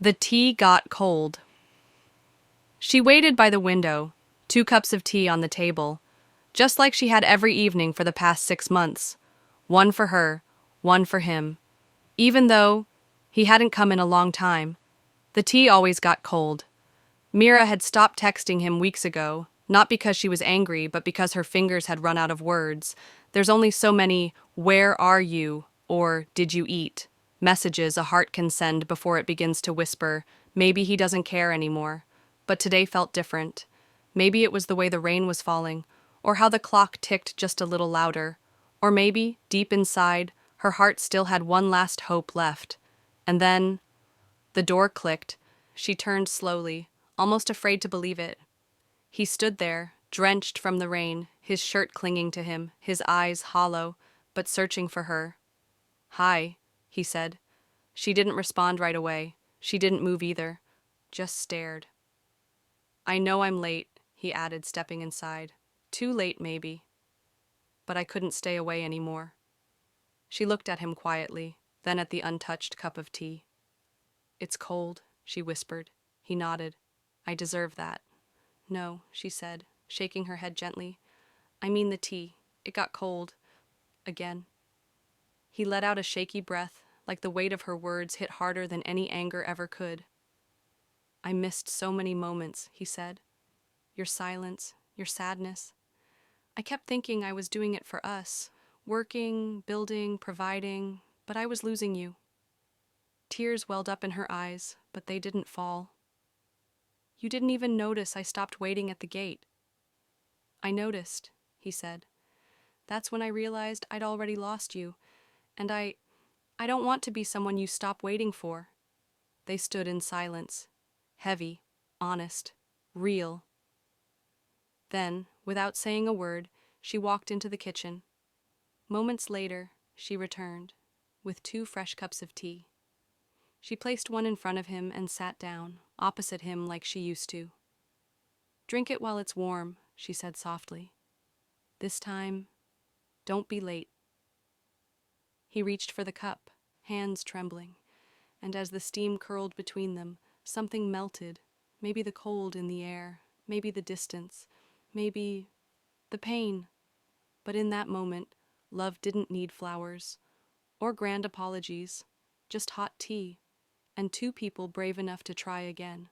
The tea got cold. She waited by the window, 2 cups of tea on the table, just like she had every evening for the past 6 months. One for her, one for him. Even though he hadn't come in a long time, the tea always got cold. Mira had stopped texting him weeks ago, not because she was angry, but because her fingers had run out of words. There's only so many "Where are you?" or "Did you eat?" messages a heart can send before it begins to whisper, maybe he doesn't care anymore. But today felt different. Maybe it was the way the rain was falling, or how the clock ticked just a little louder, or maybe, deep inside, her heart still had one last hope left. And then the door clicked. She turned slowly, almost afraid to believe it. He stood there, drenched from the rain, his shirt clinging to him, his eyes hollow, but searching for her. "Hi," he said. She didn't respond right away. She didn't move either, just stared. "I know I'm late," he added, stepping inside. "Too late, maybe. But I couldn't stay away anymore." She looked at him quietly, then at the untouched cup of tea. "It's cold," she whispered. He nodded. "I deserve that." "No," she said, shaking her head gently. "I mean the tea. It got cold. Again." He let out a shaky breath, like the weight of her words hit harder than any anger ever could. "I missed so many moments," he said. "Your silence, your sadness. I kept thinking I was doing it for us, working, building, providing, but I was losing you." Tears welled up in her eyes, but they didn't fall. "You didn't even notice I stopped waiting at the gate." "I noticed," he said. "That's when I realized I'd already lost you, and I don't want to be someone you stop waiting for." They stood in silence, heavy, honest, real. Then, without saying a word, she walked into the kitchen. Moments later, she returned, with 2 fresh cups of tea. She placed one in front of him and sat down, opposite him like she used to. "Drink it while it's warm," she said softly. "This time, don't be late." He reached for the cup, hands trembling, and as the steam curled between them, something melted, maybe the cold in the air, maybe the distance, maybe the pain. But in that moment, love didn't need flowers or grand apologies, just hot tea and 2 people brave enough to try again.